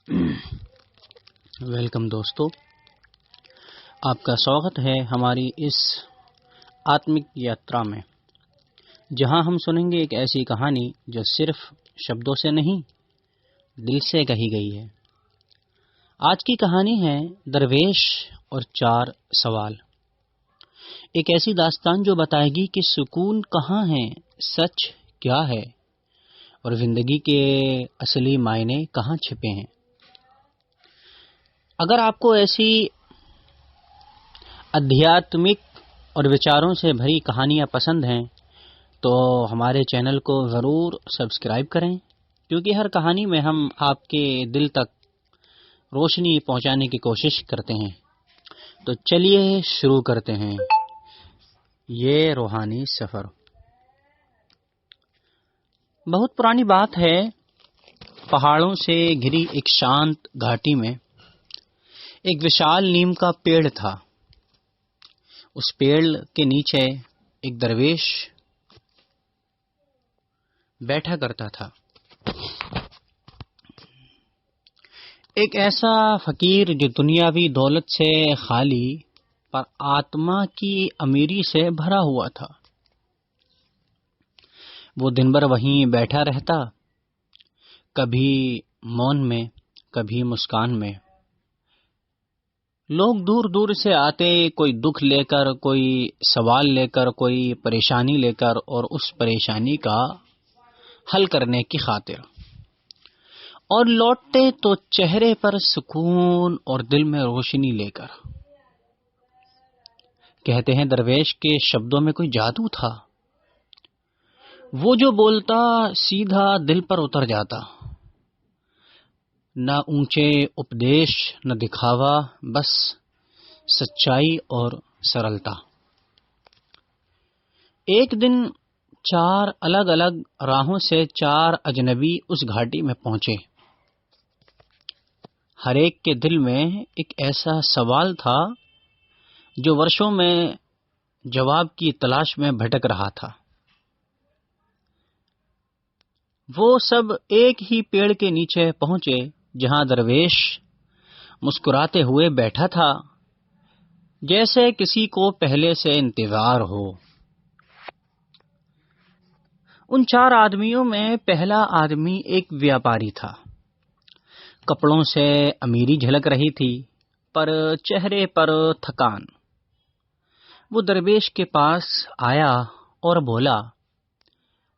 Welcome دوستو، آپ کا سواگت ہے ہماری اس آتمک یاترا میں، جہاں ہم سنیں گے ایک ایسی کہانی جو صرف شبدوں سے نہیں دل سے کہی گئی ہے۔ آج کی کہانی ہے درویش اور 4 سوال۔ ایک ایسی داستان جو بتائے گی کہ سکون کہاں ہے، سچ کیا ہے اور زندگی کے اصلی معنی کہاں چھپے ہیں۔ اگر آپ کو ایسی ادھیاتمک اور وچاروں سے بھری کہانیاں پسند ہیں تو ہمارے چینل کو ضرور سبسکرائب کریں، کیونکہ ہر کہانی میں ہم آپ کے دل تک روشنی پہنچانے کی کوشش کرتے ہیں۔ تو چلیے شروع کرتے ہیں یہ روحانی سفر۔ بہت پرانی بات ہے، پہاڑوں سے گھری ایک شانت گھاٹی میں ایک وشال نیم کا پیڑ تھا۔ اس پیڑ کے نیچے ایک درویش بیٹھا کرتا تھا، ایک ایسا فقیر جو دنیاوی دولت سے خالی پر آتما کی امیری سے بھرا ہوا تھا۔ وہ دن بھر وہیں بیٹھا رہتا، کبھی مون میں، کبھی مسکان میں۔ لوگ دور دور سے آتے، کوئی دکھ لے کر، کوئی سوال لے کر، کوئی پریشانی لے کر، اور اس پریشانی کا حل کرنے کی خاطر، اور لوٹتے تو چہرے پر سکون اور دل میں روشنی لے کر۔ کہتے ہیں درویش کے شبدوں میں کوئی جادو تھا، وہ جو بولتا سیدھا دل پر اتر جاتا، نہ اونچے اپدیش نہ دکھاوا، بس سچائی اور سرلتا۔ ایک دن 4 الگ الگ راہوں سے 4 اجنبی اس گھاٹی میں پہنچے۔ ہر ایک کے دل میں ایک ایسا سوال تھا جو برسوں میں جواب کی تلاش میں بھٹک رہا تھا۔ وہ سب ایک ہی پیڑ کے نیچے پہنچے جہاں درویش مسکراتے ہوئے بیٹھا تھا، جیسے کسی کو پہلے سے انتظار ہو۔ ان 4 آدمیوں میں پہلا آدمی ایک ویاپاری تھا۔ کپڑوں سے امیری جھلک رہی تھی، پر چہرے پر تھکان۔ وہ درویش کے پاس آیا اور بولا،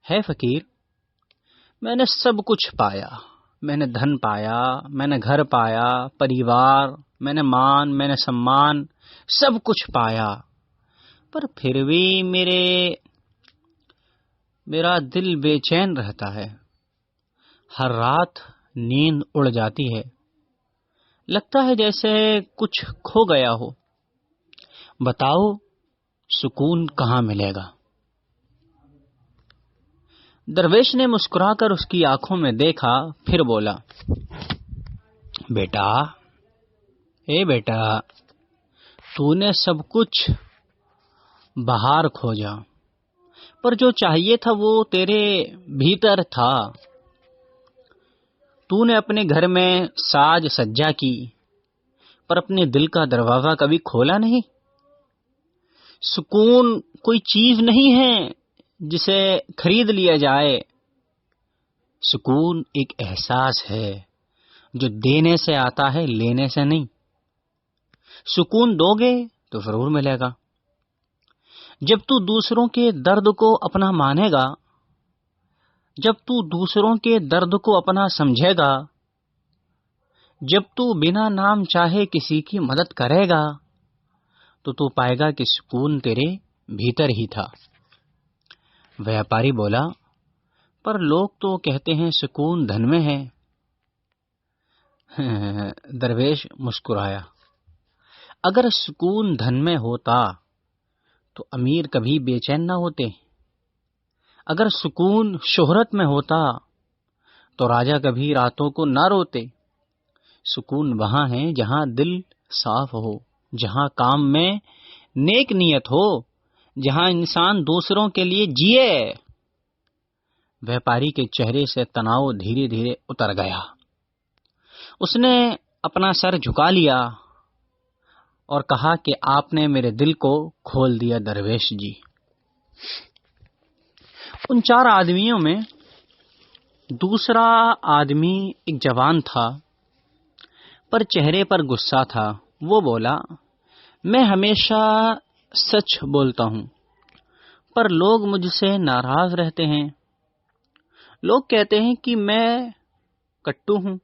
ہے فقیر، میں نے سب کچھ پایا، میں نے دھن پایا، میں نے گھر پایا، پریوار، میں نے مان، میں نے سمان، سب کچھ پایا، پر پھر بھی میرا دل بے چین رہتا ہے۔ ہر رات نیند اڑ جاتی ہے، لگتا ہے جیسے کچھ کھو گیا ہو۔ بتاؤ سکون کہاں ملے گا؟ درویش نے مسکرا کر اس کی آنکھوں میں دیکھا، پھر بولا، بیٹا، تو نے سب کچھ باہر کھوجا، پر جو چاہیے تھا وہ تیرے بھیتر تھا۔ تو نے اپنے گھر میں ساج سجا کی، پر اپنے دل کا دروازہ کبھی کھولا نہیں۔ سکون کوئی چیز نہیں ہے جسے خرید لیا جائے، سکون ایک احساس ہے جو دینے سے آتا ہے، لینے سے نہیں۔ سکون دو گے تو ضرور ملے گا۔ جب تو دوسروں کے درد کو اپنا مانے گا، جب تو دوسروں کے درد کو اپنا سمجھے گا، جب تو بنا نام چاہے کسی کی مدد کرے گا، تو پائے گا کہ سکون تیرے بھیتر ہی تھا۔ ویاپاری بولا، پر لوگ تو کہتے ہیں سکون دھن میں ہے۔ درویش مسکرایا، اگر سکون دھن میں ہوتا تو امیر کبھی بے چین نہ ہوتے، اگر سکون شہرت میں ہوتا تو راجا کبھی راتوں کو نہ روتے۔ سکون وہاں ہے جہاں دل صاف ہو، جہاں کام میں نیک نیت ہو، جہاں انسان دوسروں کے لیے جیے۔ ویاپاری کے چہرے سے تناؤ دھیرے دھیرے اتر گیا۔ اس نے اپنا سر جھکا لیا اور کہا کہ آپ نے میرے دل کو کھول دیا درویش جی۔ ان 4 آدمیوں میں دوسرا آدمی ایک جوان تھا، پر چہرے پر غصہ تھا۔ وہ بولا، میں ہمیشہ سچ بولتا ہوں، پر لوگ مجھ سے ناراض رہتے ہیں۔ لوگ کہتے ہیں کہ میں کٹو ہوں،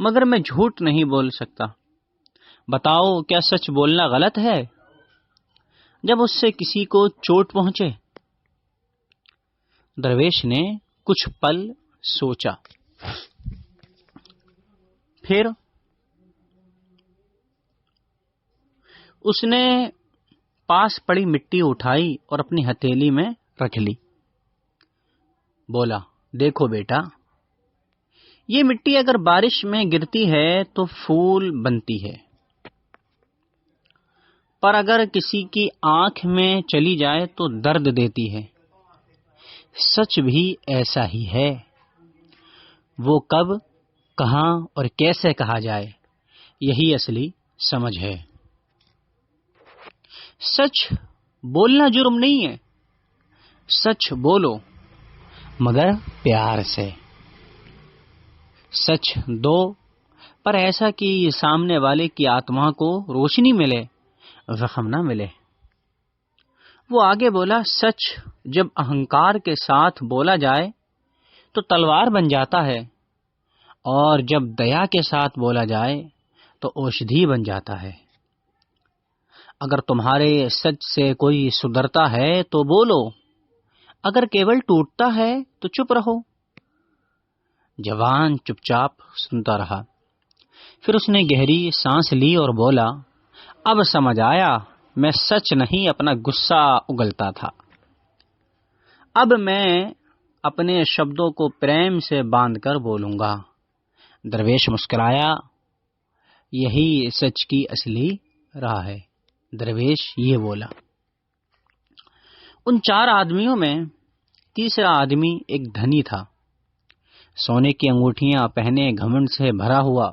مگر میں جھوٹ نہیں بول سکتا۔ بتاؤ، کیا سچ بولنا غلط ہے جب اس سے کسی کو چوٹ پہنچے؟ درویش نے کچھ پل سوچا، پھر اس نے پاس پڑی مٹی اٹھائی اور اپنی ہتھیلی میں رکھ لی۔ بولا، دیکھو بیٹا، یہ مٹی اگر بارش میں گرتی ہے تو پھول بنتی ہے، پر اگر کسی کی آنکھ میں چلی جائے تو درد دیتی ہے۔ سچ بھی ایسا ہی ہے، وہ کب، کہاں اور کیسے کہا جائے، یہی اصلی سمجھ ہے۔ سچ بولنا جرم نہیں ہے، سچ بولو مگر پیار سے۔ سچ دو، پر ایسا کہ سامنے والے کی آتما کو روشنی ملے، زخم نہ ملے۔ وہ آگے بولا، سچ جب اہنکار کے ساتھ بولا جائے تو تلوار بن جاتا ہے، اور جب دیا کے ساتھ بولا جائے تو اوشدھی بن جاتا ہے۔ اگر تمہارے سچ سے کوئی سدھرتا ہے تو بولو، اگر کیول ٹوٹتا ہے تو چپ رہو۔ جوان چپ چاپ سنتا رہا، پھر اس نے گہری سانس لی اور بولا، اب سمجھ آیا، میں سچ نہیں اپنا غصہ اگلتا تھا۔ اب میں اپنے شبدوں کو پریم سے باندھ کر بولوں گا۔ درویش مسکرایا، یہی سچ کی اصلی راہ ہے۔ درویش یہ بولا۔ ان 4 آدمیوں میں تیسرا آدمی ایک دھنی تھا، سونے کی انگوٹھیاں پہنے، گھمنڈ سے بھرا ہوا۔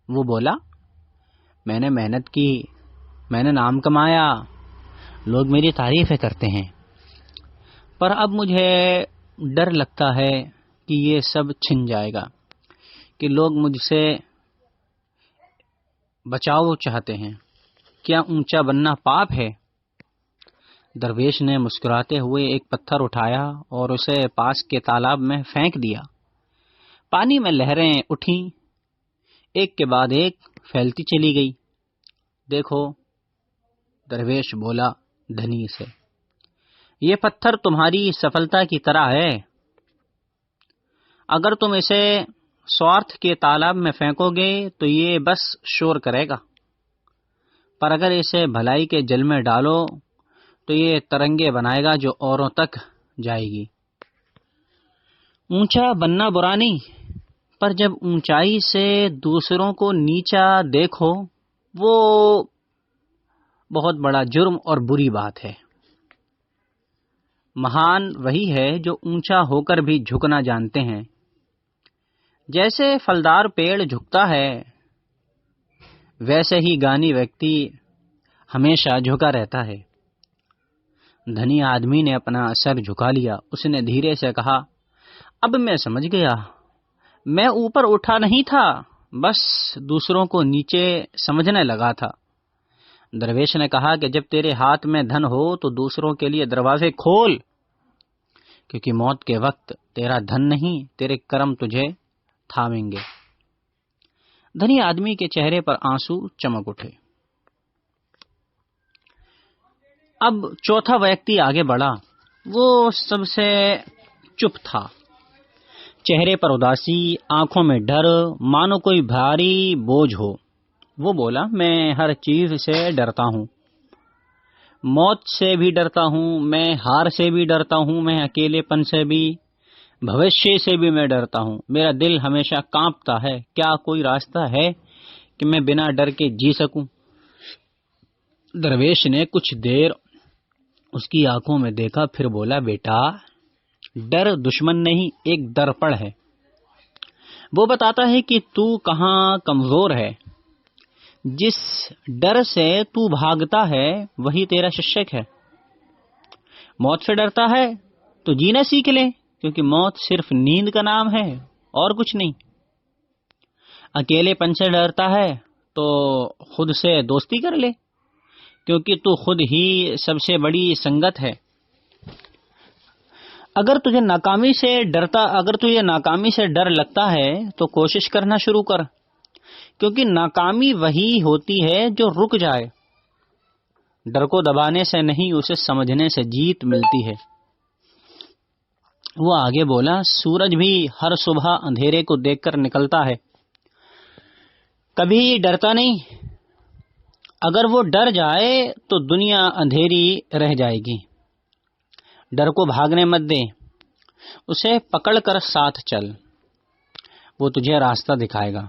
وہ بولا، میں نے محنت کی، میں نے نام کمایا، لوگ میری تعریفیں کرتے ہیں، پر اب مجھے ڈر لگتا ہے کہ یہ سب چھن جائے گا، کہ لوگ مجھ سے بچاؤ چاہتے ہیں۔ کیا اونچا بننا پاپ ہے؟ درویش نے مسکراتے ہوئے ایک پتھر اٹھایا اور اسے پاس کے تالاب میں پھینک دیا۔ پانی میں لہریں اٹھیں، ایک کے بعد ایک پھیلتی چلی گئی۔ دیکھو، درویش بولا دھنی سے، یہ پتھر تمہاری سفلتا کی طرح ہے۔ اگر تم اسے سوارتھ کے تالاب میں پھینکو گے تو یہ بس شور کرے گا، پر اگر اسے بھلائی کے جل میں ڈالو تو یہ ترنگے بنائے گا جو اوروں تک جائے گی۔ اونچا بننا برا نہیں، پر جب اونچائی سے دوسروں کو نیچا دیکھو وہ بہت بڑا جرم اور بری بات ہے۔ مہان وہی ہے جو اونچا ہو کر بھی جھکنا جانتے ہیں۔ جیسے پھلدار پیڑ جھکتا ہے، ویسے ہی گانی ویکتی ہمیشہ جھکا رہتا ہے۔ دھنی آدمی نے اپنا سر جھکا لیا۔ اس نے دھیرے سے کہا، اب میں سمجھ گیا، میں اوپر اٹھا نہیں تھا، بس دوسروں کو نیچے سمجھنے لگا تھا۔ درویش نے کہا کہ جب تیرے ہاتھ میں دھن ہو تو دوسروں کے لیے دروازے کھول، کیونکہ موت کے وقت تیرا دھن نہیں، تیرے کرم تجھے تھامیں گے۔ دھنی آدمی کے چہرے پر آنسو چمک اٹھے۔ اب چوتھا ویکتی آگے بڑھا۔ وہ سب سے چپ تھا، چہرے پر اداسی، آنکھوں میں ڈر، مانو کوئی بھاری بوجھ ہو۔ وہ بولا، میں ہر چیز سے ڈرتا ہوں، موت سے بھی ڈرتا ہوں، میں ہار سے بھی ڈرتا ہوں، میں اکیلے پن سے بھی، بھوشیہ سے بھی میں ڈرتا ہوں۔ میرا دل ہمیشہ کانپتا ہے۔ کیا کوئی راستہ ہے کہ میں بنا ڈر کے جی سکوں؟ درویش نے کچھ دیر اس کی آنکھوں میں دیکھا، پھر بولا، بیٹا، ڈر دشمن نہیں، ایک درپڑ ہے۔ وہ بتاتا ہے کہ تو کہاں کمزور ہے. جس ڈر سے تو بھاگتا ہے وہی تیرا شکشک ہے. موت سے ڈرتا ہے تو جینا سیکھ لے، کیونکہ موت صرف نیند کا نام ہے اور کچھ نہیں. اکیلے پن سے ڈرتا ہے تو خود سے دوستی کر لے، کیونکہ تو خود ہی سب سے بڑی سنگت ہے. اگر تجھے ناکامی سے ڈر لگتا ہے تو کوشش کرنا شروع کر، کیونکہ ناکامی وہی ہوتی ہے جو رک جائے. ڈر کو دبانے سے نہیں، اسے سمجھنے سے جیت ملتی ہے. وہ آگے بولا، سورج بھی ہر صبح اندھیرے کو دیکھ کر نکلتا ہے، کبھی ڈرتا نہیں. اگر وہ ڈر جائے تو دنیا اندھیری رہ جائے گی. ڈر کو بھاگنے مت دے، اسے پکڑ کر ساتھ چل، وہ تجھے راستہ دکھائے گا.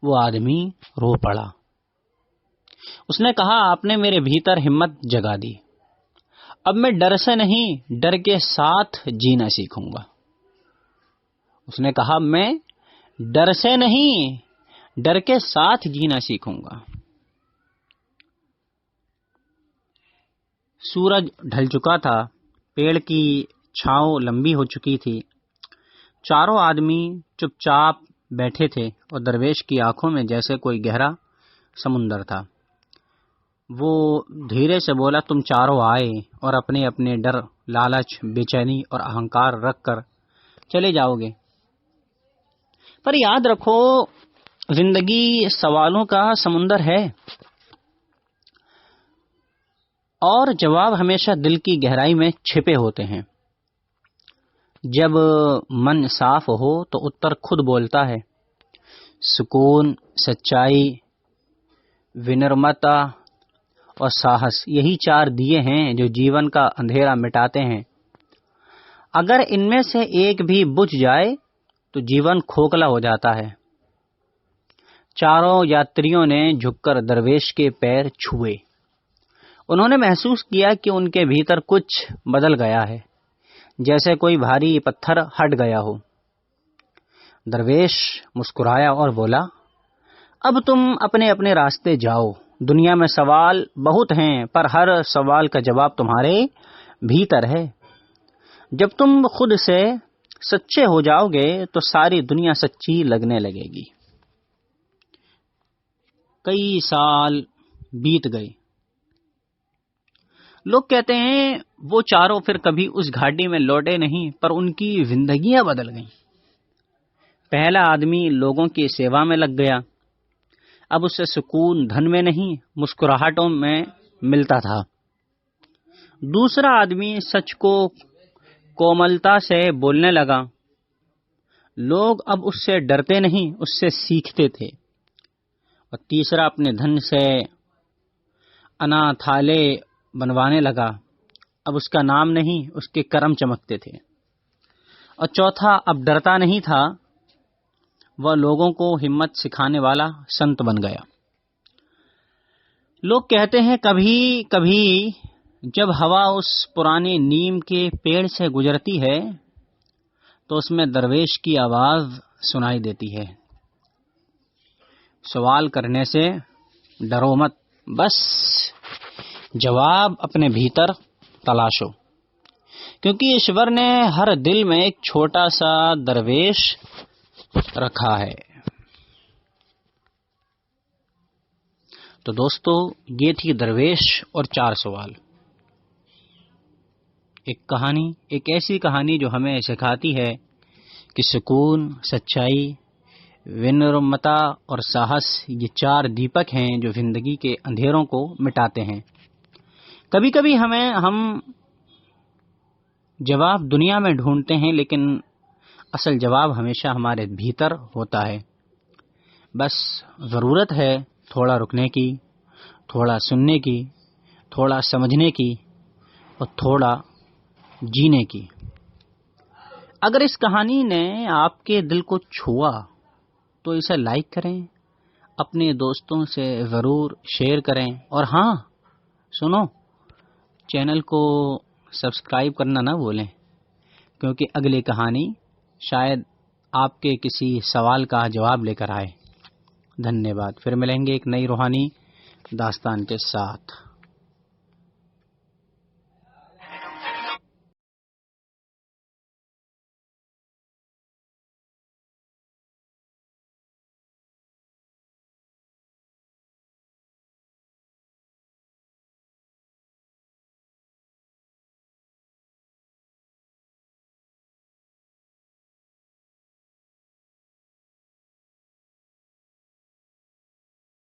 وہ آدمی رو پڑا. اس نے کہا، آپ نے میرے بھیتر ہمت جگا دی. اب میں ڈر سے نہیں، ڈر کے ساتھ جینا سیکھوں گا. اس نے کہا، میں ڈر سے نہیں، ڈر کے ساتھ جینا سیکھوں گا. سورج ڈھل چکا تھا، پیڑ کی چھاؤں لمبی ہو چکی تھی. چاروں آدمی چپ چاپ بیٹھے تھے اور درویش کی آنکھوں میں جیسے کوئی گہرا سمندر تھا. وہ دھیرے سے بولا، تم چاروں آئے اور اپنے اپنے ڈر، لالچ، بے چینی اور اہنکار رکھ کر چلے جاؤ گے. پر یاد رکھو، زندگی سوالوں کا سمندر ہے اور جواب ہمیشہ دل کی گہرائی میں چھپے ہوتے ہیں. جب من صاف ہو تو اتر خود بولتا ہے. سکون، سچائی، ونرمتا اور ساہس، یہی 4 دیے ہیں جو جیون کا اندھیرا مٹاتے ہیں. اگر ان میں سے ایک بھی بجھ جائے تو جیون کھوکھلا ہو جاتا ہے. چاروں یاتریوں نے جھک کر درویش کے پیر چھوئے. انہوں نے محسوس کیا کہ ان کے بھیتر کچھ بدل گیا ہے، جیسے کوئی بھاری پتھر ہٹ گیا ہو. درویش مسکرایا اور بولا، اب تم اپنے اپنے راستے جاؤ. دنیا میں سوال بہت ہیں، پر ہر سوال کا جواب تمہارے بھیتر ہے. جب تم خود سے سچے ہو جاؤ گے تو ساری دنیا سچی لگنے لگے گی. کئی سال بیت گئے. لوگ کہتے ہیں وہ چاروں پھر کبھی اس گھاٹی میں لوٹے نہیں، پر ان کی زندگیاں بدل گئیں. پہلا آدمی لوگوں کی سیوا میں لگ گیا. اب اسے سکون دھن میں نہیں، مسکراہٹوں میں ملتا تھا. دوسرا آدمی سچ کو کوملتا سے بولنے لگا. لوگ اب اس سے ڈرتے نہیں، اس سے سیکھتے تھے. اور تیسرا اپنے دھن سے اناتھالے بنوانے لگا. اب اس کا نام نہیں، اس کے کرم چمکتے تھے. اور چوتھا اب ڈرتا نہیں تھا، وہ لوگوں کو ہمت سکھانے والا سنت بن گیا. لوگ کہتے ہیں کبھی کبھی جب ہوا اس پرانے نیم کے پیڑ سے گزرتی ہے تو اس میں درویش کی آواز سنائی دیتی ہے. سوال کرنے سے ڈرو مت، بس جواب اپنے بھیتر تلاشو، کیونکہ ایشور نے ہر دل میں ایک چھوٹا سا درویش رکھا ہے. تو دوستو، یہ تھی درویش اور 4 سوال. ایک کہانی، ایک ایسی کہانی جو ہمیں سکھاتی ہے کہ سکون، سچائی، ونرمتا اور ساہس یہ 4 دیپک ہیں جو زندگی کے اندھیروں کو مٹاتے ہیں. کبھی کبھی ہم جواب دنیا میں ڈھونڈتے ہیں، لیکن اصل جواب ہمیشہ ہمارے بھیتر ہوتا ہے. بس ضرورت ہے تھوڑا رکنے کی، تھوڑا سننے کی، تھوڑا سمجھنے کی اور تھوڑا جینے کی. اگر اس کہانی نے آپ کے دل کو چھوا تو اسے لائک کریں، اپنے دوستوں سے ضرور شیئر کریں، اور ہاں سنو، چینل کو سبسکرائب کرنا نہ بھولیں، کیونکہ اگلی کہانی شاید آپ کے کسی سوال کا جواب لے کر آئے۔ دھنیہ واد۔ پھر ملیں گے ایک نئی روحانی داستان کے ساتھ۔